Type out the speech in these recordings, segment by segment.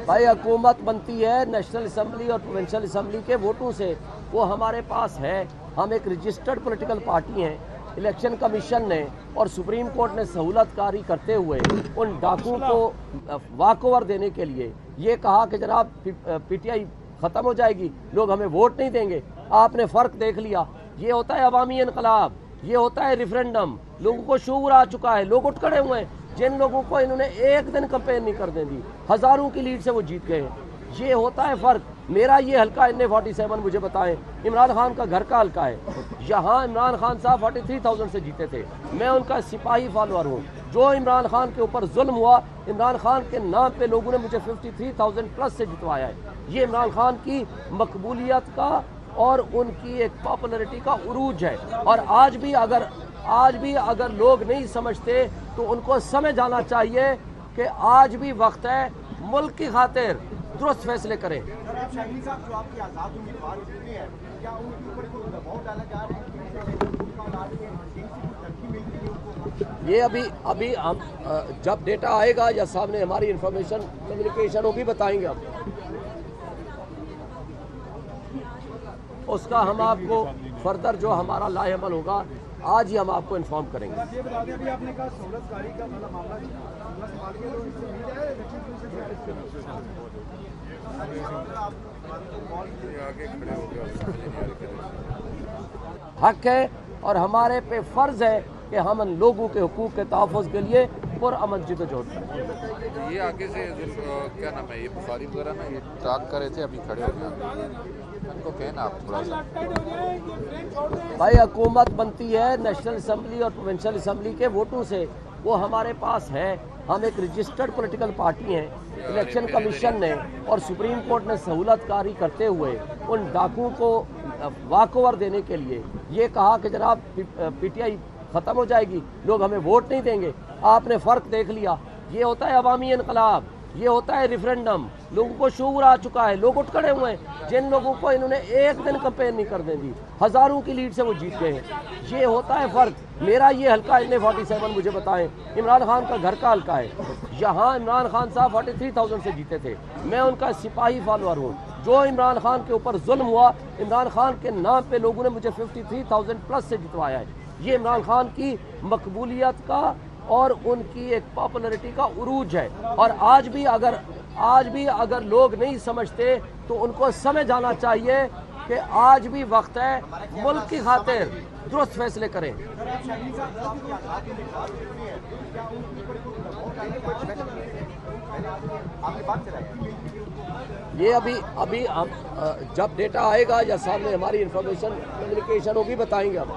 بھائی حکومت بنتی ہے نیشنل اسمبلی اور پروونشل اسمبلی کے ووٹوں سے، وہ ہمارے پاس ہے۔ ہم ایک رجسٹرڈ پولیٹیکل پارٹی ہیں۔ الیکشن کمیشن نے اور سپریم کورٹ نے سہولت کاری کرتے ہوئے ان ڈاکوؤں کو واک اوور دینے کے لیے یہ کہا کہ جناب پی ٹی آئی ختم ہو جائے گی، لوگ ہمیں ووٹ نہیں دیں گے۔ آپ نے فرق دیکھ لیا، یہ ہوتا ہے عوامی انقلاب، یہ ہوتا ہے ریفرینڈم۔ لوگوں کو شعور آ چکا ہے، لوگ اٹھ کھڑے ہوئے ہیں۔ جن لوگوں کو انہوں نے ایک دن کمپین نہیں کرنے دی، ہزاروں کی لیڈ سے وہ جیت گئے ہیں۔ یہ ہوتا ہے فرق۔ میرا یہ حلقہ NA47 مجھے بتائیں، عمران خان کا گھر کا حلقہ ہے۔ یہاں عمران خان صاحب 43,000 سے جیتے تھے۔ میں ان کا سپاہی فالوور ہوں۔ جو عمران خان کے اوپر ظلم ہوا، عمران خان کے نام پہ لوگوں نے مجھے 53,000 پلس سے جتوایا ہے۔ یہ عمران خان کی مقبولیت کا اور ان کی ایک پاپولرٹی کا عروج ہے۔ اور آج بھی اگر لوگ نہیں سمجھتے تو ان کو سمجھ آنا چاہیے کہ آج بھی وقت ہے ملک کی خاطر درست فیصلے کریں۔ شاہین صاحب، جو آپ کی آزاد امیدوار چنے ہیں، کیا ان کے اوپر کوئی دباؤ ڈالا جا رہا ہے؟ یہ ابھی ہم جب ڈیٹا آئے گا یا سامنے ہماری انفارمیشن کمیونیکیشن ہوگی بتائیں گے ہم اس کا۔ ہم آپ کو فردر جو ہمارا لاہ عمل ہوگا آج ہی ہم آپ کو انفارم کریں گے۔ یہ بتا دیں، ابھی آپ نے کہا سہولت کاری کا معاملہ حق ہے اور ہمارے پہ فرض ہے کہ ہم ان لوگوں کے حقوق کے تحفظ کے لیے پرامن جدوجہد کریں۔ یہ آگے سے کیا نام ہے، یہ بخاری وغیرہ میں یہ ٹاک کر رہے تھے، ابھی کھڑے ہو گئے، ان کو کہنا آپ تھوڑا سا۔ بھائی حکومت بنتی ہے نیشنل اسمبلی اور پروونشل اسمبلی کے ووٹوں سے، وہ ہمارے پاس ہے۔ ہم ایک رجسٹرڈ پولیٹیکل پارٹی ہیں۔ الیکشن کمیشن نے اور سپریم کورٹ نے سہولت کاری کرتے ہوئے ان ڈاکوؤں کو واک اوور دینے کے لیے یہ کہا کہ جناب پی ٹی آئی ختم ہو جائے گی، لوگ ہمیں ووٹ نہیں دیں گے۔ آپ نے فرق دیکھ لیا، یہ ہوتا ہے عوامی انقلاب، یہ ہوتا ہے ریفرینڈم۔ لوگوں کو شعور آ چکا ہے، لوگ اٹھ کھڑے ہوئے ہیں۔ جن لوگوں کو انہوں نے ایک دن کمپین نہیں کرنے دی، ہزاروں کی لیڈ سے وہ جیت گئے ہیں۔ یہ ہوتا ہے فرق۔ میرا یہ حلقہ NA47 مجھے بتائیں، عمران خان کا گھر کا حلقہ ہے۔ یہاں عمران خان صاحب 43,000 سے جیتے تھے۔ میں ان کا سپاہی فالوور ہوں۔ جو عمران خان کے اوپر ظلم ہوا، عمران خان کے نام پہ لوگوں نے مجھے 53,000 پلس سے جتوایا ہے۔ یہ عمران خان کی مقبولیت کا اور ان کی ایک پاپولرٹی کا عروج ہے۔ اور آج بھی اگر لوگ نہیں سمجھتے تو ان کو سمجھ آنا چاہیے کہ آج بھی وقت ہے ملک کی خاطر درست فیصلے کریں۔ یہ ابھی ہم جب ڈیٹا آئے گا یا سامنے ہماری انفارمیشن کمیونیکیشن ہوگی بتائیں گے ہم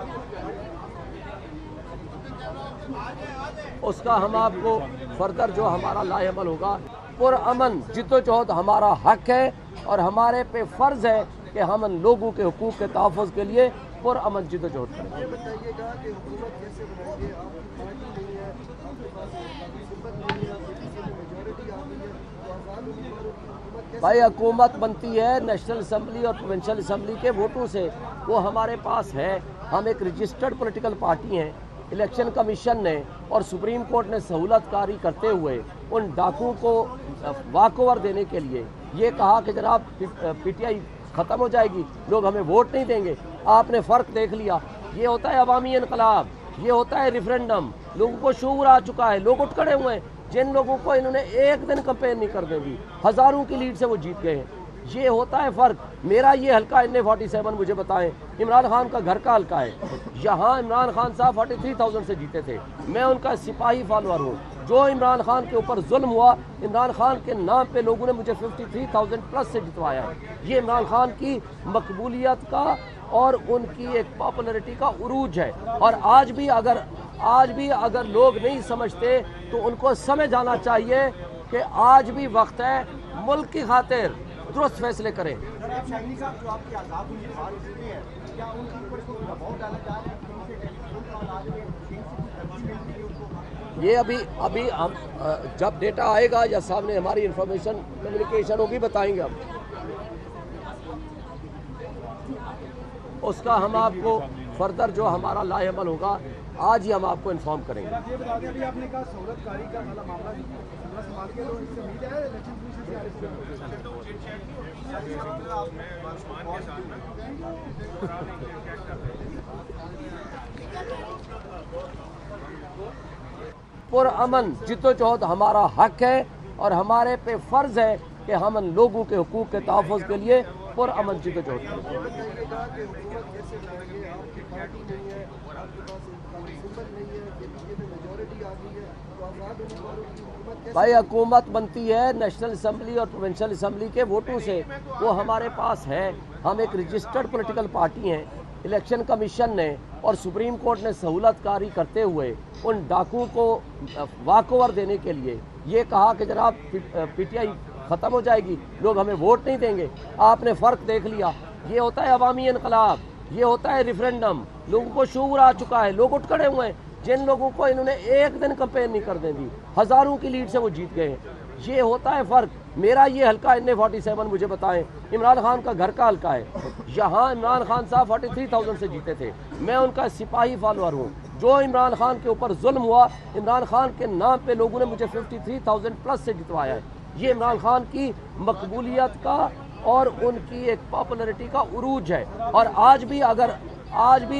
اس کا۔ ہم آپ کو فردر جو ہمارا لاہ عمل ہوگا پرامن جدوجہد ہمارا حق ہے اور ہمارے پہ فرض ہے کہ ہم ان لوگوں کے حقوق کے تحفظ کے لیے پرامن جدوجہد کریں۔ یہ بتائیے گا کہ حکومت کیسے بنائیں گے؟ آپ کی پارٹی نہیں ہے، آپ کے پاس سمت نہیں ہے، میجورٹی آ گئی ہے، تو آزاد حکومت بھائی حکومت بنتی ہے نیشنل اسمبلی اور پروونشل اسمبلی کے ووٹوں سے، وہ ہمارے پاس ہے۔ ہم ایک رجسٹرڈ پولیٹیکل پارٹی ہیں۔ الیکشن کمیشن نے اور سپریم کورٹ نے سہولت کاری کرتے ہوئے ان ڈاکوؤں کو واک اوور دینے کے لیے یہ کہا کہ جناب پی ٹی آئی ختم ہو جائے گی، لوگ ہمیں ووٹ نہیں دیں گے۔ آپ نے فرق دیکھ لیا، یہ ہوتا ہے عوامی انقلاب، یہ ہوتا ہے ریفرینڈم۔ لوگوں کو شعور آ چکا ہے، لوگ اٹھ کھڑے ہوئے ہیں۔ جن لوگوں کو انہوں نے ایک دن کمپین نہیں کرنے دی، ہزاروں کی لیڈ سے وہ جیت گئے ہیں۔ یہ ہوتا ہے فرق۔ میرا یہ حلقہ NA47 مجھے بتائیں، عمران خان کا گھر کا حلقہ ہے۔ یہاں عمران خان صاحب 43,000 سے جیتے تھے۔ میں ان کا سپاہی فالوور ہوں۔ جو عمران خان کے اوپر ظلم ہوا، عمران خان کے نام پہ لوگوں نے مجھے 53,000 پلس سے جتوایا ہے۔ یہ عمران خان کی مقبولیت کا اور ان کی ایک پاپولرٹی کا عروج ہے۔ اور آج بھی اگر لوگ نہیں سمجھتے تو ان کو سمجھ آنا چاہیے کہ آج بھی وقت ہے ملک کی خاطر درست فیصلے کریں۔ شاہین صاحب، جو آپ کی آزاد امیدوار چنے ہیں، کیا ان کے اوپر کوئی دباؤ ڈالا جا رہا ہے؟ یہ ابھی ہم جب ڈیٹا آئے گا یا سامنے ہماری انفارمیشن کمیونیکیشن ہوگی بتائیں گے ہم اس کا۔ ہم آپ کو फर्दर जो हमारा लाहेअमल होगा आज ही हम आपको इन्फॉर्म करेंगे। ये बता दें, अभी आपने कहा सहूलत कारी का वाला मामला संभाल के, तो इससे उम्मीद है इलेक्शन कमीशन से अरेस्ट पुरअमन जिद्दोजहद हमारा हक है और हमारे पे फर्ज है कि हम इन लोगों के हुकूक के तहफ़्फ़ुज़ के लिए पुरअमन जिद्दोजहद करें। बताइएगा कि हुकूमत कैसे बनाएंगे, आपकी पार्टी नहीं है, आपके पास सिंबल नहीं है, जेपीके में मेजॉरिटी आ गई है, तो आज़ाद उम्मीदवारों की हुकूमत कैसे? भाई हुकूमत बनती है नेशनल असम्बली और प्रोविंशियल असम्बली के वोटों से, वो हमारे पास है। हम एक रजिस्टर्ड पॉलिटिकल पार्टी हैं। इलेक्शन कमीशन ने और सुप्रीम कोर्ट ने सहूलतकारी करते हुए उन डाकुओं को वाकओवर देने के लिए ये कहा कि जनाब पीटीआई ख़त्म हो जाएगी, लोग हमें वोट नहीं देंगे। आपने फ़र्क देख लिया, ये होता है अवामी इनकलाब, ये होता है रेफरेंडम। लोगों को शऊर आ चुका है, लोग उठ खड़े हुए हैं। जिन लोगों को इन्होंने एक दिन कैंपेन नहीं करने दी, हज़ारों की लीड से वो जीत गए हैं। ये होता है फ़र्क। मेरा ये हल्का NA-47 मुझे बताएं, इमरान खान का घर का हल्का है। यहाँ इमरान खान साहब 43,000 से जीते थे। मैं उनका सिपाही फॉलोअर हूँ। जो इमरान खान के ऊपर जुल्म हुआ, इमरान खान के नाम पे लोगों ने मुझे 53,000 प्लस से जितवाया है। ये इमरान खान की मकबूलियत का और उनकी एक पॉपुलरिटी का उरूज है। और आज भी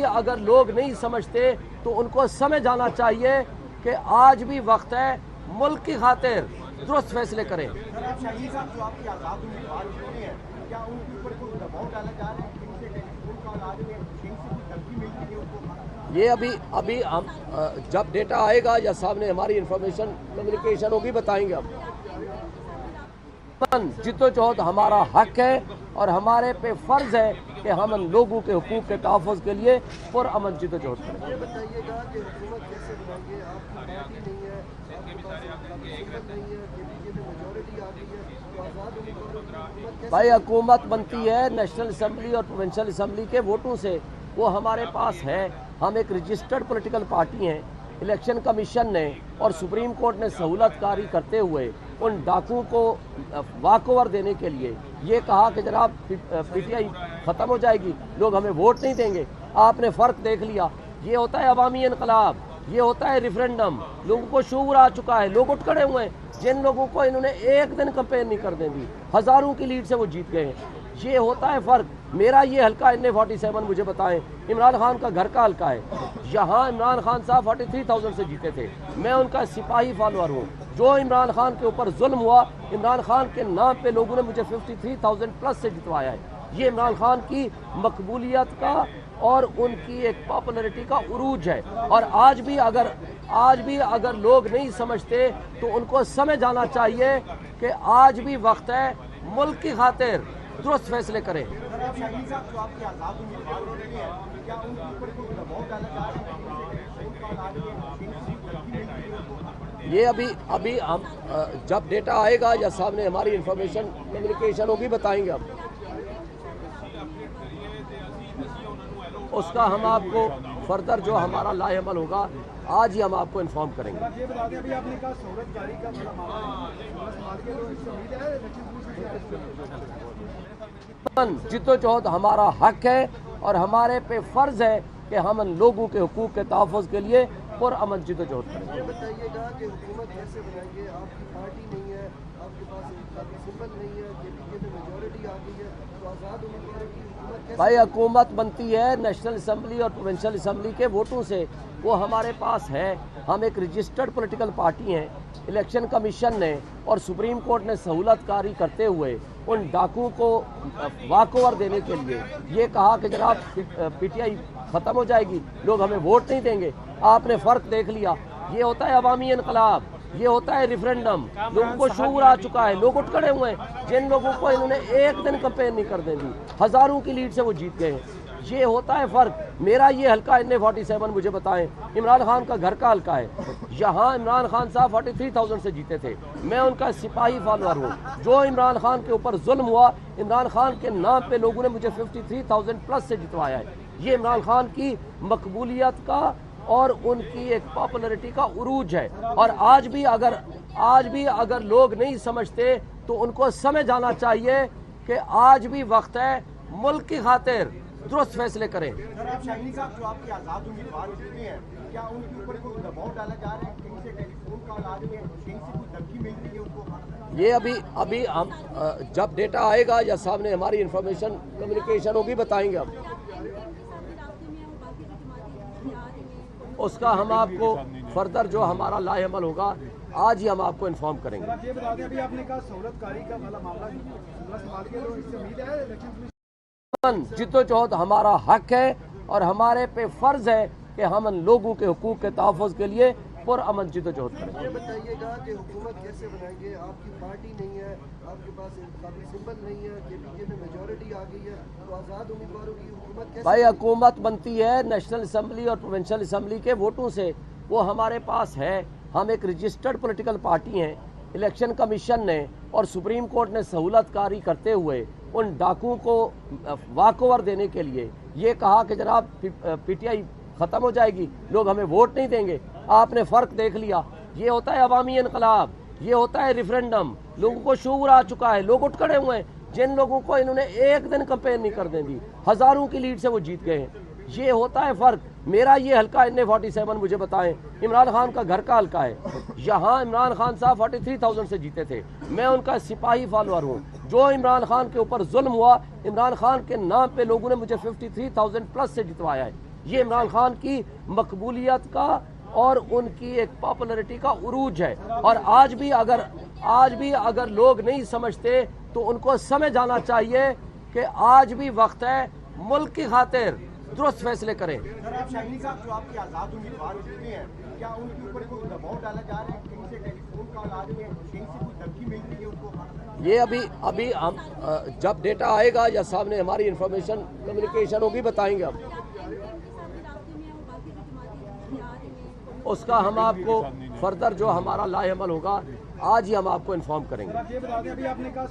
अगर लोग नहीं समझते तो उनको समझ आना चाहिए कि आज भी वक्त है मुल्क की खातिर दुरुस्त फैसले करें। सर, आप शाहीन साहब जो आपकी आज़ाद उम्मीदवार होते हैं, क्या उनके ऊपर कोई दबाव डाला जा रहा है कि उनसे टेलीफोन कॉल आ रही है, कहीं से कोई धमकी मिल रही है उनको? ये अभी हम जब डेटा आएगा या सामने हमारी इंफॉर्मेशन कम्युनिकेशन होगी बताएंगे। हम जिद्दोजहद हमारा हक है और हमारे पे फर्ज है कि हम इन लोगों के हुकूक के तहफ़्फ़ुज़ के लिए पुरअमन जिद्दोजहद करें। ये बताइएगा कि हुकूमत कैसे बनाएंगे, आपकी पार्टी नहीं है, आपके पास सिंबल नहीं है, जेपीके में मेजॉरिटी आ गई है, तो आज़ाद उम्मीदवारों की हुकूमत कैसे? भाई हुकूमत बनती है नेशनल असम्बली और प्रोविंशियल असम्बली के वोटों से, वो हमारे पास है। हम एक रजिस्टर्ड पॉलिटिकल पार्टी हैं। इलेक्शन कमीशन ने और सुप्रीम कोर्ट ने सहूलतकारी करते हुए उन डाकुओं को वाकओवर देने के लिए ये कहा कि जनाब पीटीआई ख़त्म हो जाएगी, लोग हमें वोट नहीं देंगे। आपने फ़र्क देख लिया, ये होता है अवामी इनकलाब, ये होता है रेफरेंडम। लोगों को शऊर आ चुका है, लोग उठ खड़े हुए हैं। जिन लोगों को इन्होंने एक दिन कैंपेन नहीं करने दी, हज़ारों की लीड से वो जीत गए हैं। ये होता है फ़र्क। मेरा ये हल्का NA-47 मुझे बताएं, इमरान खान का घर का हल्का है। यहाँ इमरान खान साहब 43,000 से जीते थे। मैं उनका सिपाही फॉलोअर हूँ। जो इमरान खान के ऊपर जुल्म हुआ, इमरान खान के नाम पे लोगों ने मुझे 53,000 प्लस से जितवाया है। ये इमरान खान की मकबूलियत का और उनकी एक पॉपुलरिटी का उरूज है। और आज भी अगर लोग नहीं समझते तो उनको समझ आना चाहिए कि आज भी वक्त है मुल्क की खातिर दुरुस्त फैसले करें। सर, आप शाहीन साहब जो आपकी आज़ाद उम्मीदवार होते हैं, क्या उनके ऊपर कोई दबाव डाला जा रहा है कि उनसे टेलीफोन कॉल आ रही है, कहीं से कोई धमकी मिल रही है उनको? ये अभी हम जब डेटा आएगा या सामने हमारी इंफॉर्मेशन कम्युनिकेशन होगी बताएंगे। हम उसका हम आपको फर्दर जो हमारा लाहेअमल होगा आज ही हम आपको इन्फॉर्म करेंगे। ये बता दें, अभी आपने कहा सहूलत कारी का वाला मामला संभाल के, तो इससे उम्मीद है इलेक्शन कमीशन से अरेस्ट जिद्दोजहद हमारा हक है और हमारे पे फर्ज है कि हम इन लोगों के हुकूक के तहफ़्फ़ुज़ के लिए पुरअमन जिद्दोजहद करें। ये बताइएगा कि हुकूमत कैसे बनाएंगे, आपकी पार्टी नहीं है, आपके पास सिंबल नहीं है, जेपीके में मेजॉरिटी आ गई है, तो आज़ाद उम्मीदवारों की हुकूमत कैसे? भाई हुकूमत बनती है नेशनल असम्बली और प्रोविंशियल असम्बली के वोटों से, वो हमारे पास है। हम एक रजिस्टर्ड पॉलिटिकल पार्टी हैं। इलेक्शन कमीशन ने और सुप्रीम कोर्ट ने सहूलतकारी करते हुए उन डाकुओं को वाकओवर देने के लिए ये कहा कि जनाब पीटीआई ख़त्म हो जाएगी, लोग हमें वोट नहीं देंगे। आपने फ़र्क देख लिया, ये होता है अवामी इनकलाब, ये होता है रेफरेंडम। लोगों को शऊर आ चुका है, लोग उठ खड़े हुए हैं। जिन लोगों को इन्होंने एक दिन कैंपेन नहीं करने दी, हज़ारों की लीड से वो जीत गए हैं। ये होता है फ़र्क। मेरा ये हल्का NA-47 मुझे बताएं, इमरान खान का घर का हल्का है। यहाँ इमरान खान साहब 43,000 से जीते थे। मैं उनका सिपाही फॉलोअर हूँ। जो इमरान खान के ऊपर जुल्म हुआ, इमरान खान के नाम पे लोगों ने मुझे 53,000 प्लस से जितवाया है। ये इमरान खान की मकबूलियत का और उनकी एक पॉपुलरिटी का उरूज है। और आज भी अगर लोग नहीं समझते तो उनको समझ आना चाहिए कि आज भी वक्त है मुल्क की खातिर दुरुस्त फैसले करें। सर, आप शाहिनी साहब जो आपके आज़ाद उम्मीदवार चुने हैं, क्या उनके ऊपर कोई दबाव डाला जा रहा है? कहीं से टेलीफोन कॉल आ रही है, कहीं से कोई धमकी मिल रही है उनको? ये अभी हम जब डेटा आएगा या सामने हमारी इंफॉर्मेशन कम्युनिकेशन होगी बताएंगे हम। उसका हम आपको फर्दर जो हमारा लाएअमल होगा आज ही हम आपको इन्फॉर्म करेंगे। आप ये बता दें, अभी आपने कहा सहूलतकारी का वाला मामला संभाल के, तो इससे उम्मीद है इलेक्शन जिद्दोजहद हमारा हक है और हमारे पे फर्ज है कि हम उन लोगों के हुकूक के तहफ़्फ़ुज़ के लिए पुरअमन जिद्दोजहद करें। ये बताइएगा कि हुकूमत कैसे बनाएंगे? आपकी पार्टी नहीं है, आपके पास इंतखाबी सिंबल नहीं है, KPK में मेजॉरिटी आ गई है, तो आज़ाद उम्मीदवारों की हुकूमत कैसे? भाई हुकूमत बनती है नेशनल असम्बली और प्रोविंशियल असम्बली के वोटों से, वो हमारे पास है। हम एक रजिस्टर्ड पॉलिटिकल पार्टी हैं। इलेक्शन कमीशन ने और सुप्रीम कोर्ट ने सहूलतकारी करते हुए उन डाकुओं को वाकओवर देने के लिए ये कहा कि जनाब PTI ख़त्म हो जाएगी, लोग हमें वोट नहीं देंगे। आपने फ़र्क देख लिया। ये होता है अवामी इनकलाब, ये होता है रेफरेंडम। लोगों को शऊर आ चुका है, लोग उठ खड़े हुए हैं। जिन लोगों को इन्होंने एक दिन कंपेन नहीं करने दी, हज़ारों की लीड से वो जीत गए हैं। ये होता है फ़र्क। मेरा ये हल्का NA47 मुझे बताएं, इमरान खान का घर का हल्का है। यहाँ इमरान खान साहब 43,000 से जीते थे। मैं उनका सिपाही फॉलोअर हूँ। जो इमरान खान के ऊपर जुल्म हुआ, इमरान खान के नाम पे लोगों ने मुझे 53,000 प्लस से जितवाया है। ये इमरान खान की मकबूलियत का और उनकी एक पॉपुलरिटी का उरूज है। और आज भी अगर लोग नहीं समझते तो उनको समझ आना चाहिए कि आज भी वक्त है मुल्क की खातिर दुरुस्त फैसले करें। सर, आप शाहिनी साहब जो आपके आज़ाद उम्मीदवार चुने हैं, क्या उनके ऊपर कोई दबाव डाला जा रहा है? कहीं से टेलीफोन कॉल आ रही है, कहीं से कोई धमकी मिल रही है उनको? ये अभी हम जब डेटा आएगा या सामने हमारी इंफॉर्मेशन कम्युनिकेशन होगी बताएंगे हम। उसका हम आपको फर्दर जो हमारा लाएअमल होगा आज ही हम आपको इन्फॉर्म करेंगे। आप ये बता दें, अभी आपने कहा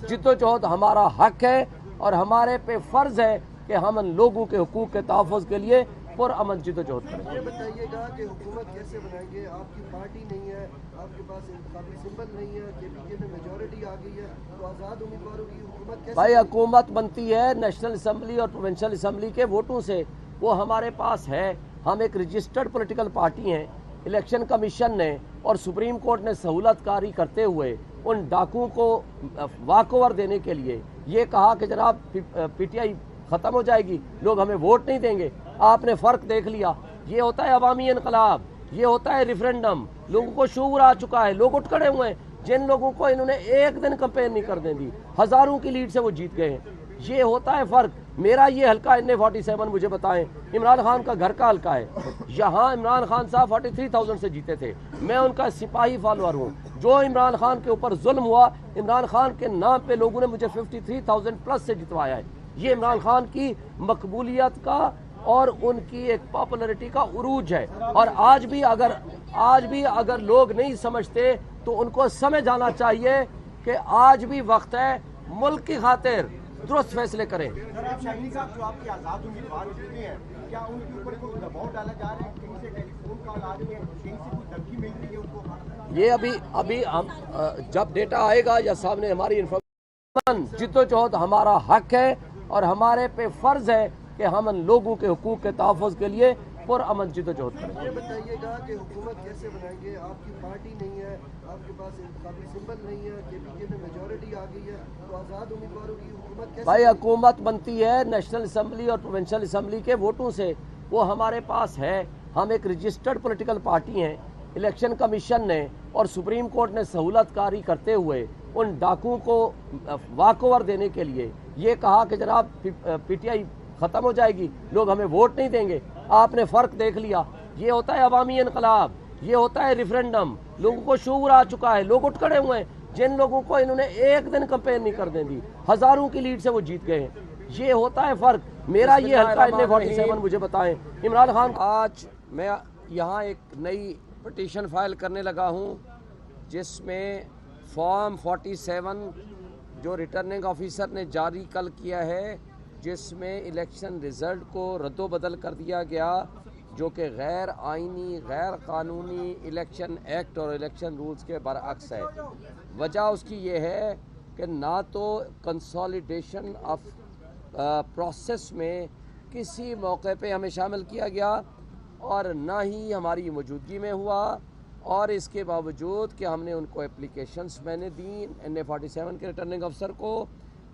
जिद्दोजहद हमारा हक है और हमारे पे फर्ज है कि हम उन लोगों के हुकूक के तहफ़्फ़ुज़ के लिए पुरअमन जिद्दोजहद करें। ये बताइएगा कि हुकूमत कैसे बनाएंगे? आपकी पार्टी नहीं है, आपके पास इंतखाबी सिंबल नहीं है, KPK में मेजॉरिटी आ गई है, तो आज़ाद उम्मीदवारों की हुकूमत कैसे? भाई हुकूमत बनती है नेशनल असम्बली और प्रोविंशियल असम्बली के वोटों से, वो हमारे पास है। हम एक रजिस्टर्ड पॉलिटिकल पार्टी हैं। इलेक्शन कमीशन ने और सुप्रीम कोर्ट ने सहूलतकारी करते हुए उन डाकुओं को वाकओवर देने के लिए ये कहा कि जनाब PTI ख़त्म हो जाएगी, लोग हमें वोट नहीं देंगे। आपने फ़र्क देख लिया। ये होता है अवामी इनकलाब, ये होता है रेफरेंडम। लोगों को शऊर आ चुका है, लोग उठ खड़े हुए हैं। जिन लोगों को इन्होंने एक दिन कंपेन नहीं करने दी, हज़ारों की लीड से वो जीत गए हैं। ये होता है फ़र्क। मेरा ये हल्का NA47 मुझे बताएं, इमरान खान का घर का हल्का है। यहाँ इमरान खान साहब 43,000 से जीते थे। मैं उनका सिपाही फॉलोअर हूँ। जो इमरान खान के ऊपर जुल्म हुआ, इमरान खान के नाम पे लोगों ने मुझे 53,000 प्लस से जितवाया है। ये इमरान खान की मकबूलियत का और उनकी एक पॉपुलरिटी का उरूज है। और आज भी अगर लोग नहीं समझते तो उनको समझ आना चाहिए कि आज भी वक्त है मुल्क की खातिर दुरुस्त फैसले करें। सर, आप शाहिनी साहब जो आपके आज़ाद उम्मीदवार चुने हैं, क्या उनके ऊपर कोई दबाव डाला जा रहा है? कहीं से टेलीफोन कॉल आ रही है, कहीं से कोई धमकी मिल रही है उनको? ये अभी हम जब डेटा आएगा या सामने हमारी इंफॉर्मेशन, जिद्दोजहद हमारा हक है और हमारे पे फर्ज है कि हम उन लोगों के हुकूक के तहफ़्फ़ुज़ के लिए पुरअमन जिद्दोजहद करें। ये बताइएगा कि हुकूमत कैसे बनाएंगे? आपकी पार्टी नहीं है, आपके पास इंतखाबी सिंबल नहीं है, KPK में मेजॉरिटी आ गई है, तो आज़ाद उम्मीदवारों की हुकूमत कैसे? भाई हुकूमत बनती है नेशनल असम्बली और प्रोविंशियल असम्बली के वोटों से, वो हमारे पास है। हम एक रजिस्टर्ड पॉलिटिकल पार्टी हैं। इलेक्शन कमीशन ने और सुप्रीम कोर्ट ने सहूलतकारी करते हुए उन डाकुओं को वाकओवर देने के लिए ये कहा कि जनाब PTI ख़त्म हो जाएगी, लोग हमें वोट नहीं देंगे। आपने फ़र्क देख लिया। ये होता है अवामी इनकलाब, ये होता है रेफरेंडम। लोगों को शऊर आ चुका है, लोग उठ खड़े हुए हैं। जिन लोगों को इन्होंने एक दिन कंपेन नहीं करने दी, हज़ारों की लीड से वो जीत गए हैं। ये होता है फ़र्क। मेरा ये हल्का NA47 मुझे बताएं, इमरान खान। आज मैं यहाँ एक नई पटिशन फाइल करने लगा हूँ जिसमें फॉर्म 47 जो रिटर्निंग ऑफिसर ने जारी कल किया है, जिसमें इलेक्शन रिज़ल्ट को रद्दोबदल कर दिया गया, जो कि गैर आइनी, गैर कानूनी इलेक्शन एक्ट और इलेक्शन रूल्स के बरअक्स है। वजह उसकी ये है कि ना तो कंसोलिडेशन ऑफ प्रोसेस में किसी मौके पे हमें शामिल किया गया और ना ही हमारी मौजूदगी में हुआ, और इसके बावजूद कि हमने उनको एप्लीकेशंस मैंने दी NA-47 के रिटर्निंग अफसर को,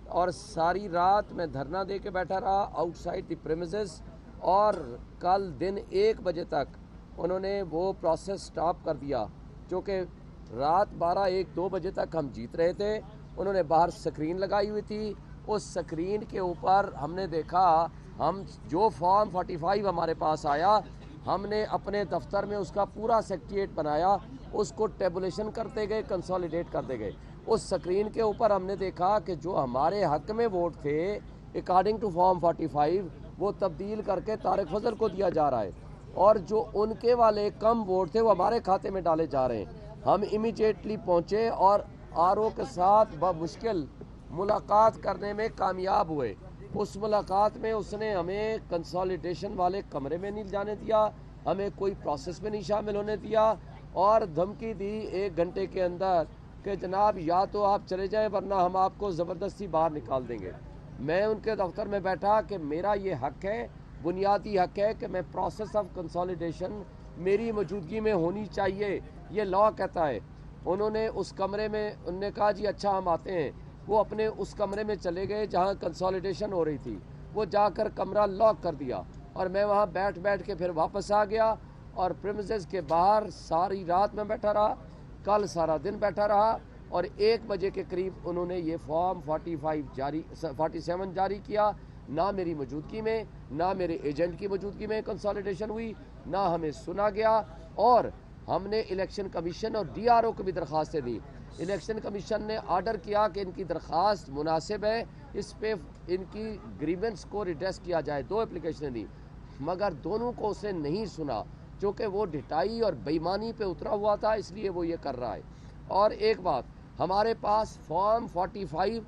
और सारी रात मैं धरना दे के बैठा रहा आउटसाइड द प्रेमिसेस, और कल दिन 1 बजे तक उन्होंने वो प्रोसेस स्टॉप कर दिया, जो कि रात 12, 1, 2 बजे तक हम जीत रहे थे। उन्होंने बाहर स्क्रीन लगाई हुई थी, उस स्क्रीन के ऊपर हमने देखा, हम जो फॉर्म 45 हमारे पास आया, हमने अपने दफ्तर में उसका पूरा सेक्रेटेरिएट बनाया, उसको टेबुलेशन करते गए, कंसोलिडेट करते गए। उस स्क्रीन के ऊपर हमने देखा कि जो हमारे हक में वोट थे अकॉर्डिंग टू फॉर्म 45 वो तब्दील करके तारिक फजल को दिया जा रहा है, और जो उनके वाले कम वोट थे वो हमारे खाते में डाले जा रहे हैं। हम इमीडिएटली पहुँचे और RO के साथ बमुश्किल मुलाकात करने में कामयाब हुए। उस मुलाकात में उसने हमें कंसोलिडेशन वाले कमरे में नहीं जाने दिया, हमें कोई प्रोसेस में नहीं शामिल होने दिया, और धमकी दी 1 घंटे के अंदर कि जनाब या तो आप चले जाएं वरना हम आपको ज़बरदस्ती बाहर निकाल देंगे। मैं उनके दफ्तर में बैठा कि मेरा ये हक है, बुनियादी हक है कि मैं प्रोसेस ऑफ कंसोलिडेशन मेरी मौजूदगी में होनी चाहिए, ये लॉ कहता है। उन्होंने उस कमरे में उन्होंने कहा जी अच्छा हम आते हैं। वो अपने उस कमरे में चले गए जहाँ कंसोलिडेशन हो रही थी, वो जाकर कमरा लॉक कर दिया, और मैं वहाँ बैठ के फिर वापस आ गया, और प्रीमिसेस के बाहर सारी रात में बैठा रहा, कल सारा दिन बैठा रहा, और 1 बजे के करीब उन्होंने ये फॉर्म 47 जारी किया। ना मेरी मौजूदगी में, ना मेरे एजेंट की मौजूदगी में कंसोलिडेशन हुई, ना हमें सुना गया, और हमने इलेक्शन कमीशन और DRO को भी दरख्वास्तें दी। इलेक्शन कमीशन ने आर्डर किया कि इनकी दरख्वास्त मुनासिब है, इस पे इनकी ग्रीवेंस को रिड्रेस किया जाए। 2 एप्लीकेशनें दी, मगर दोनों को उसने नहीं सुना, क्योंकि वो ढिठाई और बेईमानी पे उतरा हुआ था, इसलिए वो ये कर रहा है। और एक बात, हमारे पास form 45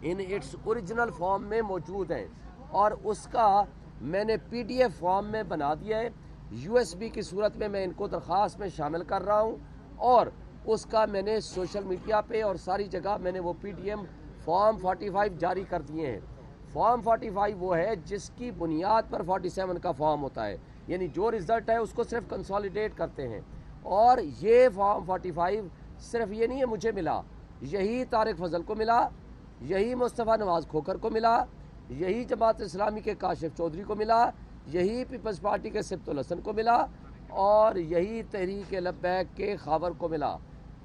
in its original form में मौजूद है, और उसका मैंने PDF फॉर्म में बना दिया है। USB की सूरत में मैं इनको दरख्वास्त में शामिल कर रहा हूँ, और उसका मैंने सोशल मीडिया पे और सारी जगह मैंने वो PDF फॉर्म 45 जारी कर दिए हैं। फॉर्म 45 वो है जिसकी बुनियाद पर 47 का फॉर्म होता है, यानी जो रिज़ल्ट है उसको सिर्फ कंसोलिडेट करते हैं। और ये फॉर्म 45 सिर्फ ये नहीं है मुझे मिला, यही तारिक फजल को मिला, यही मुस्तफ़ा नवाज़ खोखर को मिला, यही जमात इस्लामी के काशिफ चौधरी को मिला, यही पीपल्स पार्टी के सिब्तुल हसन को मिला, और यही तहरीक लब्बैक के खावर को मिला,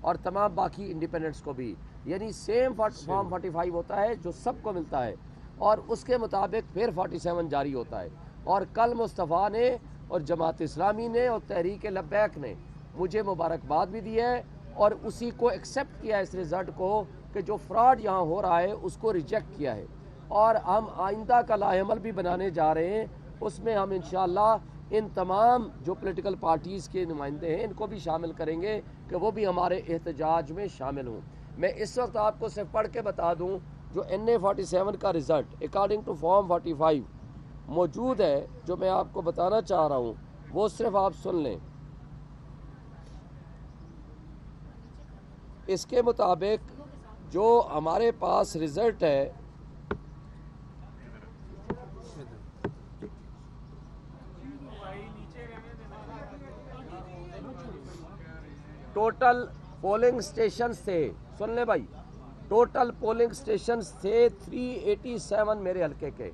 और तमाम बाकी इंडिपेंडेंट्स को भी। यानी सेम फॉर्म 45 होता है जो सबको मिलता है, और उसके मुताबिक फिर 47 जारी होता है। और कल मुस्तफ़ा ने और जमात इस्लामी ने और तहरीक लब्बैक ने मुझे मुबारकबाद भी दी है, और उसी को एक्सेप्ट किया इस रिज़ल्ट को कि जो फ्रॉड यहाँ हो रहा है उसको रिजेक्ट किया है। और हम आइंदा का लाएमल भी बनाने जा रहे हैं, उसमें हम इंशाअल्लाह इन तमाम जो पॉलिटिकल पार्टीज़ के नुमाइंदे हैं इनको भी शामिल करेंगे कि वो भी हमारे एहतजाज में शामिल हों। मैं इस वक्त आपको सिर्फ पढ़ के बता दूं, जो NA-47 का रिज़ल्ट अकॉर्डिंग टू फॉर्म 45 मौजूद है, जो मैं आपको बताना चाह रहा हूं, वो सिर्फ आप सुन लें। इसके मुताबिक जो हमारे पास रिज़ल्ट है, टोटल पोलिंग स्टेशन थे, सुन ले भाई, टोटल पोलिंग स्टेशन थे 387 मेरे हलके के।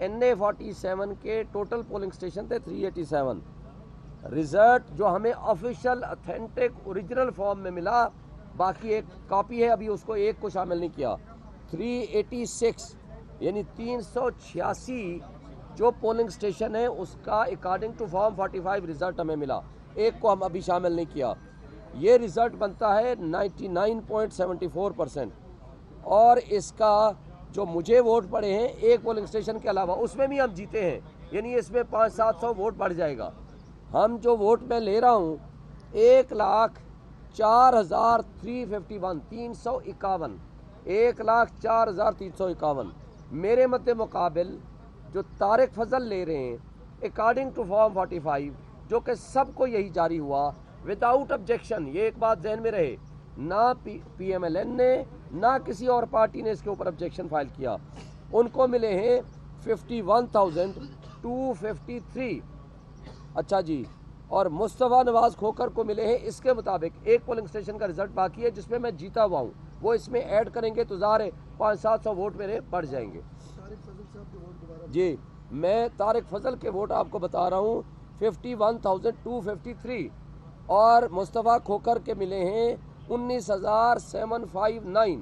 NA-47 के टोटल पोलिंग स्टेशन थे 387। रिजल्ट जो हमें ऑफिशियल ऑथेंटिक ओरिजिनल फॉर्म में मिला, बाकी एक कॉपी है, अभी उसको एक को शामिल नहीं किया। 386 यानी 386 जो पोलिंग स्टेशन है उसका अकॉर्डिंग टू फॉर्म 45 रिजल्ट हमें मिला, एक को हम अभी शामिल नहीं किया। ये रिज़ल्ट बनता है 99.74%। और इसका जो मुझे वोट पड़े हैं एक पोलिंग स्टेशन के अलावा, उसमें भी हम जीते हैं, यानी इसमें 500-700 वोट बढ़ जाएगा। हम जो वोट मैं ले रहा हूँ 1,04,351 1,04,351 मेरे मत मुकाबिल जो तारिक फजल ले रहे हैं अकॉर्डिंग टू फॉर्म 45, जो कि सबको यही जारी हुआ विदाउट ऑब्जेक्शन। ये एक बात जहन में रहे, ना PMLN ने ना किसी और पार्टी ने इसके ऊपर ऑब्जेक्शन फाइल किया। ان کو ملے ہیں 51,253. اچھا جی. اور مصطفیٰ نواز کھوکر کو ملے ہیں اس کے مطابق ایک پولنگ اسٹیشن کا رزلٹ باقی ہے جس میں میں جیتا ہوا ہوں, وہ اس میں ایڈ کریں گے تو ظاہر ہے 500-700 ووٹ میرے بڑھ جائیں گے. جی میں طارق فضل کے ووٹ آپ کو بتا رہا ہوں 51,253 اور مصطفیٰ کھوکر کے ملے ہیں 19,759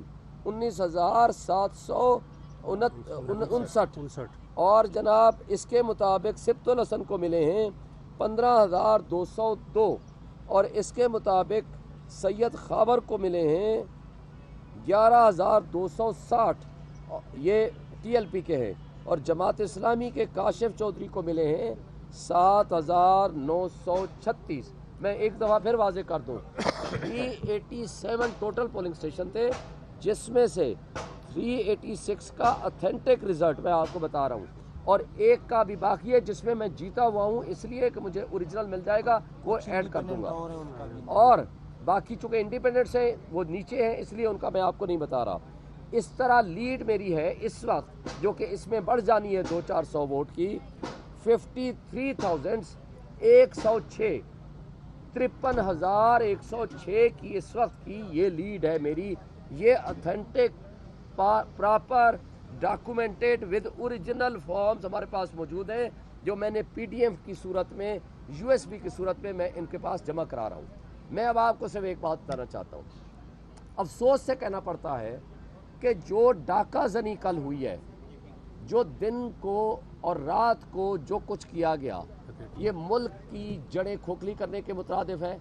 19,759 اور جناب اس کے مطابق سبت الحسن کو ملے ہیں 15,202 اور اس کے مطابق سید خابر کو ملے ہیں 11,260 یہ ٹی ایل پی کے ہیں اور جماعت اسلامی کے کاشف چودھری کو ملے ہیں 7,936. میں ایک دفعہ پھر واضح کر دوں 387 ٹوٹل پولنگ اسٹیشن تھے جس میں سے 386 کا اتھینٹک رزلٹ میں آپ کو بتا رہا ہوں اور ایک کا بھی باقی ہے جس میں میں جیتا ہوا ہوں اس لیے کہ مجھے اوریجنل مل جائے گا وہ ایڈ کر دوں گا اور باقی چونکہ انڈیپینڈنٹس ہیں وہ نیچے ہیں اس لیے ان کا میں آپ کو نہیں بتا رہا. اس طرح لیڈ میری ہے اس وقت جو کہ اس میں بڑھ جانی ہے 200-400 ووٹ کی 53,106 53,106 کی اس وقت کی یہ لیڈ ہے میری. یہ authentic proper documented with original forms ہمارے پاس موجود ہیں جو میں نے پی ڈی ایف کی صورت میں USB کی صورت میں میں ان کے پاس جمع کرا رہا ہوں. میں اب آپ کو صرف ایک بات بتانا چاہتا ہوں. افسوس سے کہنا پڑتا ہے کہ جو ڈاکہ زنی کل ہوئی ہے جو دن کو اور رات کو جو کچھ کیا گیا یہ ملک کی جڑیں کھوکھلی کرنے کے مترادف ہے.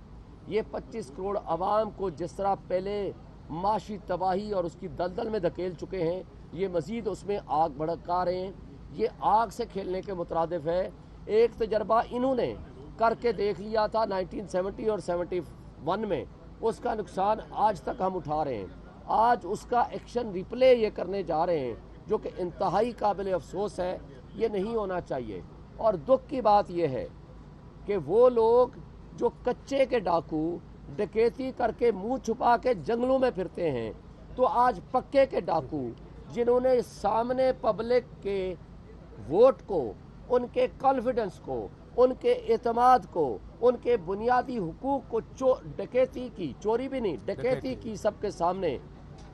یہ 25 کروڑ عوام کو جس طرح پہلے معاشی تباہی اور اس کی دلدل میں دھکیل چکے ہیں یہ مزید اس میں آگ بھڑکا رہے ہیں. یہ آگ سے کھیلنے کے مترادف ہے. ایک تجربہ انہوں نے کر کے دیکھ لیا تھا 1970 اور 71 میں, اس کا نقصان آج تک ہم اٹھا رہے ہیں. آج اس کا ایکشن ریپلے یہ کرنے جا رہے ہیں جو کہ انتہائی قابل افسوس ہے. یہ نہیں ہونا چاہیے اور دکھ کی بات یہ ہے کہ وہ لوگ جو کچے کے ڈاکو ڈکیتی کر کے منہ چھپا کے جنگلوں میں پھرتے ہیں تو آج پکے کے ڈاکو جنہوں نے سامنے پبلک کے ووٹ کو ان کے کانفیڈنس کو ان کے اعتماد کو ان کے بنیادی حقوق کو ڈکیتی کی, چوری بھی نہیں ڈکیتی کی سب کے سامنے.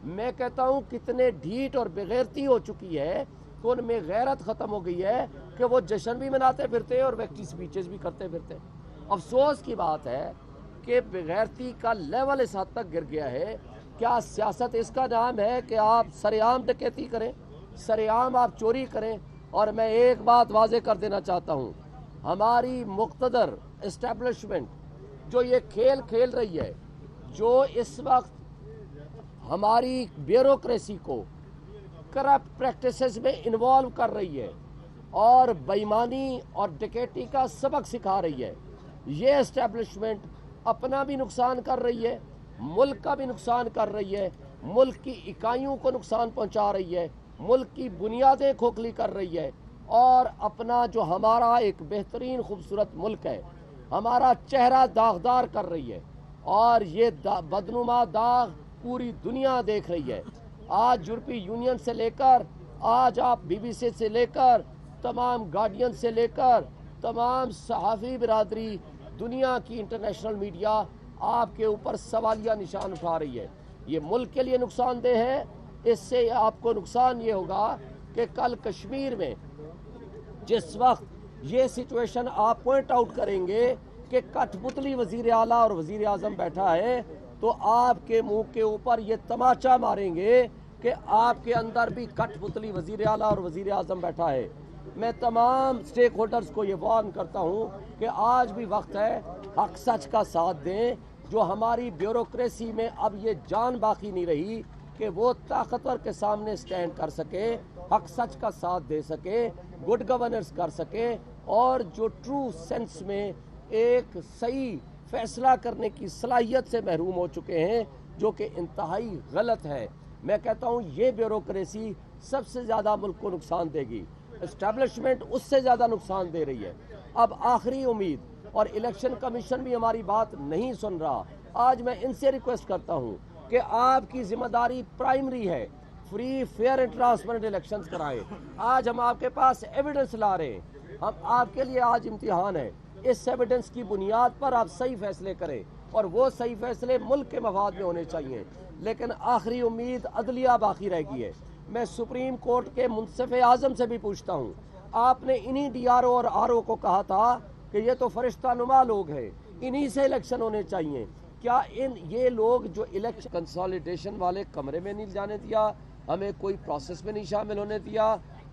میں کہتا ہوں کتنے ڈھیٹ اور بغیرتی ہو چکی ہے کہ ان میں غیرت ختم ہو گئی ہے کہ وہ جشن بھی مناتے پھرتے اور ویکٹی سپیچز بھی کرتے پھرتے. افسوس کی بات ہے کہ بغیرتی کا لیول اس حد تک گر گیا ہے. کیا سیاست اس کا نام ہے کہ آپ سرعام ڈکیتی کریں, سرعام آپ چوری کریں؟ اور میں ایک بات واضح کر دینا چاہتا ہوں, ہماری مقتدر اسٹیبلشمنٹ جو یہ کھیل کھیل رہی ہے, جو اس وقت ہماری بیوروکریسی کو کرپٹ پریکٹسز میں انوالو کر رہی ہے اور بےایمانی اور ڈکیتی کا سبق سکھا رہی ہے, یہ اسٹیبلشمنٹ اپنا بھی نقصان کر رہی ہے, ملک کا بھی نقصان کر رہی ہے, ملک کی اکائیوں کو نقصان پہنچا رہی ہے, ملک کی بنیادیں کھوکھلی کر رہی ہے اور اپنا جو ہمارا ایک بہترین خوبصورت ملک ہے ہمارا چہرہ داغدار کر رہی ہے. اور یہ بدنما داغ پوری دنیا دیکھ رہی ہے. آج یورپی یونین سے لے کر آج آپ BBC سے لے کر تمام گارڈین سے لے کر تمام صحافی برادری دنیا کی انٹرنیشنل میڈیا آپ کے اوپر سوالیہ نشان اٹھا رہی ہے. یہ ملک کے لیے نقصان دہ ہے. اس سے آپ کو نقصان یہ ہوگا کہ کل کشمیر میں جس وقت یہ سچویشن آپ پوائنٹ آؤٹ کریں گے کہ کٹھ پتلی وزیر اعلیٰ اور وزیر اعظم بیٹھا ہے تو آپ کے منہ کے اوپر یہ تماچا ماریں گے کہ آپ کے اندر بھی کٹھ پتلی وزیر اعلیٰ اور وزیر اعظم بیٹھا ہے. میں تمام سٹیک ہولڈرز کو یہ وارن کرتا ہوں کہ آج بھی وقت ہے حق سچ کا ساتھ دیں. جو ہماری بیوروکریسی میں اب یہ جان باقی نہیں رہی کہ وہ طاقتور کے سامنے سٹینڈ کر سکے, حق سچ کا ساتھ دے سکے, گڈ گورننس کر سکے اور جو ٹرو سینس میں ایک صحیح فیصلہ کرنے کی صلاحیت سے محروم ہو چکے ہیں جو کہ انتہائی غلط ہے. میں کہتا ہوں یہ بیوروکریسی سب سے زیادہ ملک کو نقصان دے گی, اسٹیبلشمنٹ اس سے زیادہ نقصان دے رہی ہے. اب آخری امید, اور الیکشن کمیشن بھی ہماری بات نہیں سن رہا, آج میں ان سے ریکویسٹ کرتا ہوں کہ آپ کی ذمہ داری پرائمری ہے free fair and transparent elections कराएं। आज हम आपके पास एविडेंस ला रहे हैं, हम आपके लिए आज इम्तिहान है। इस एविडेंस की बुनियाद पर आप सही फैसले करें, और वो सही फैसले मुल्क के मफाद में होने चाहिए। लेकिन आखिरी उम्मीद अदलिया बाकी रह गई है। मैं सुप्रीम कोर्ट के मुंसिफ आज़म से भी पूछता हूँ, आपने इन्हीं DRO और RO को कहा था कि ये तो फरिश्ता नुमा लोग हैं, इन्हीं से इलेक्शन होने चाहिए। क्या ये लोग जो इलेक्शन कंसोलिडेशन वाले कमरे में नहीं जाने दिया, हमें कोई प्रोसेस में नहीं शामिल होने दिया,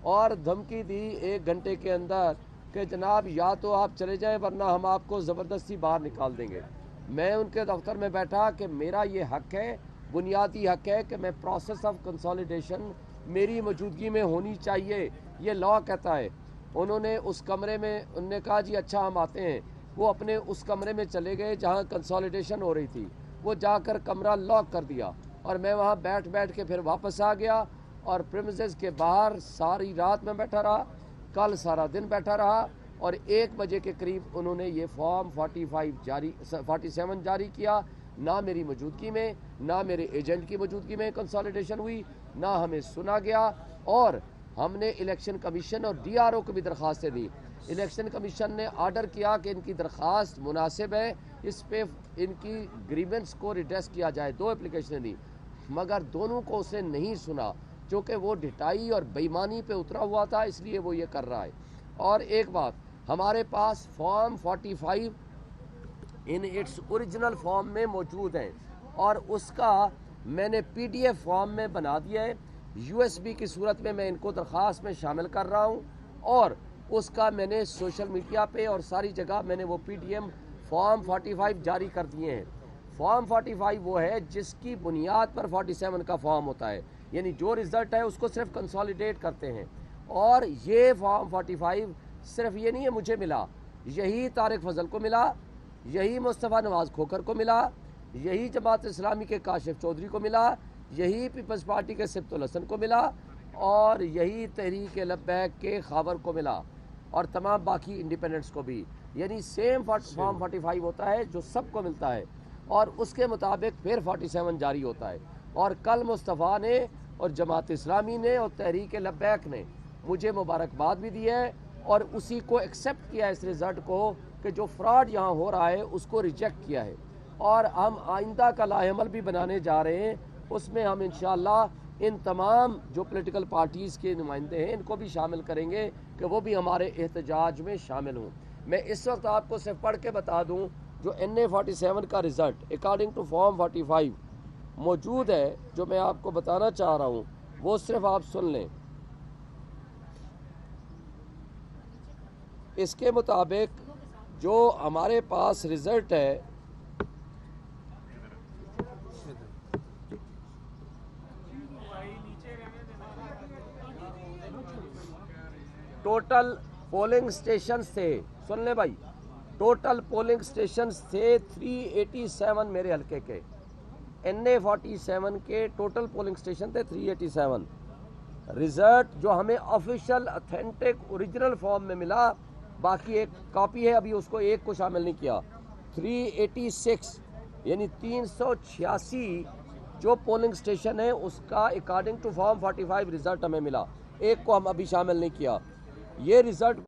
और धमकी दी 1 घंटे के अंदर कि जनाब या तो आप चले जाएं वरना हम आपको ज़बरदस्ती बाहर निकाल देंगे। मैं उनके दफ्तर में बैठा कि मेरा ये हक है, बुनियादी हक है कि मैं प्रोसेस ऑफ कंसोलिडेशन मेरी मौजूदगी में होनी चाहिए, ये लॉ कहता है। उन्होंने उस कमरे में, उन्होंने कहा जी अच्छा हम आते हैं। वो अपने उस कमरे में चले गए जहाँ कंसोलिडेशन हो रही थी, वो जाकर कमरा लॉक कर दिया, और मैं वहाँ बैठ के फिर वापस आ गया, और प्रीमिसेस के बाहर सारी रात में बैठा रहा, कल सारा दिन बैठा रहा, और 1 बजे के करीब उन्होंने ये फॉर्म 47 जारी किया। ना मेरी मौजूदगी में, ना मेरे एजेंट की मौजूदगी में कंसोलिडेशन हुई, ना हमें सुना गया, और हमने इलेक्शन कमीशन और DRO को भी दरख्वास्तें दी। इलेक्शन कमीशन ने आर्डर किया कि इनकी दरख्वास्त मुनासिब है, इस पे इनकी ग्रीवेंस को रिड्रेस किया जाए। 2 एप्लीकेशनें दी, मगर दोनों को उसने नहीं सुना, क्योंकि वो ढिठाई और बेईमानी पे उतरा हुआ था, इसलिए वो ये कर रहा है। और एक बात, हमारे पास form 45 in its original form में मौजूद है, और उसका मैंने PDF फॉर्म में बना दिया है। USB की सूरत में मैं इनको दरख्वास्त में शामिल कर रहा हूँ, और उसका मैंने सोशल मीडिया पे और सारी जगह मैंने वो PDM फॉर्म 45 जारी कर दिए हैं। फॉर्म 45 वो है जिसकी बुनियाद पर 47 का फॉर्म होता है, यानी जो रिज़ल्ट है उसको सिर्फ कंसोलिडेट करते हैं। और ये फॉर्म 45 सिर्फ ये नहीं है मुझे मिला, यही तारिक फजल को मिला, यही मुस्तफ़ा नवाज़ खोखर को मिला, यही जमात इस्लामी के काशिफ चौधरी को मिला, यही पीपल्स पार्टी के सिब्तुल हसन को मिला, और यही तहरीक लब्बैक के खाबर को मिला, और तमाम बाकी इंडिपेंडेंट्स को भी। यानी सेम फॉर्म 45 होता है जो सबको मिलता है, और उसके मुताबिक फिर 47 जारी होता है। और कल मुस्तफ़ा ने और जमात इस्लामी ने और तहरीक लब्बैक ने मुझे मुबारकबाद भी दी है, और उसी को एक्सेप्ट किया इस रिज़ल्ट को कि जो फ्रॉड यहाँ हो रहा है उसको रिजेक्ट किया है। और हम आइंदा का लाहेमल भी बनाने जा रहे हैं, उसमें हम इंशाअल्लाह इन तमाम जो पॉलिटिकल पार्टीज़ के नुमाइंदे हैं इनको भी शामिल करेंगे कि वो भी हमारे एहतजाज में शामिल हों। मैं इस वक्त आपको सिर्फ पढ़ के बता दूं, जो NA 47 का रिज़ल्ट अकॉर्डिंग टू फॉर्म 45 मौजूद है, जो मैं आपको बताना चाह रहा हूं, वो सिर्फ आप सुन लें। इसके मुताबिक जो हमारे पास रिज़ल्ट है, टोटल पोलिंग स्टेशन थे, सुन ले भाई, टोटल पोलिंग स्टेशन थे 387 मेरे हलके के। NA 47 के टोटल पोलिंग स्टेशन थे 387। रिजल्ट जो हमें ऑफिशियल ऑथेंटिक ओरिजिनल फॉर्म में मिला, बाकी एक कॉपी है, अभी उसको एक को शामिल नहीं किया, 386 यानी 386 जो पोलिंग स्टेशन है उसका अकॉर्डिंग टू फॉर्म 45 रिजल्ट हमें मिला, एक को हम अभी शामिल नहीं किया। ये रिजल्ट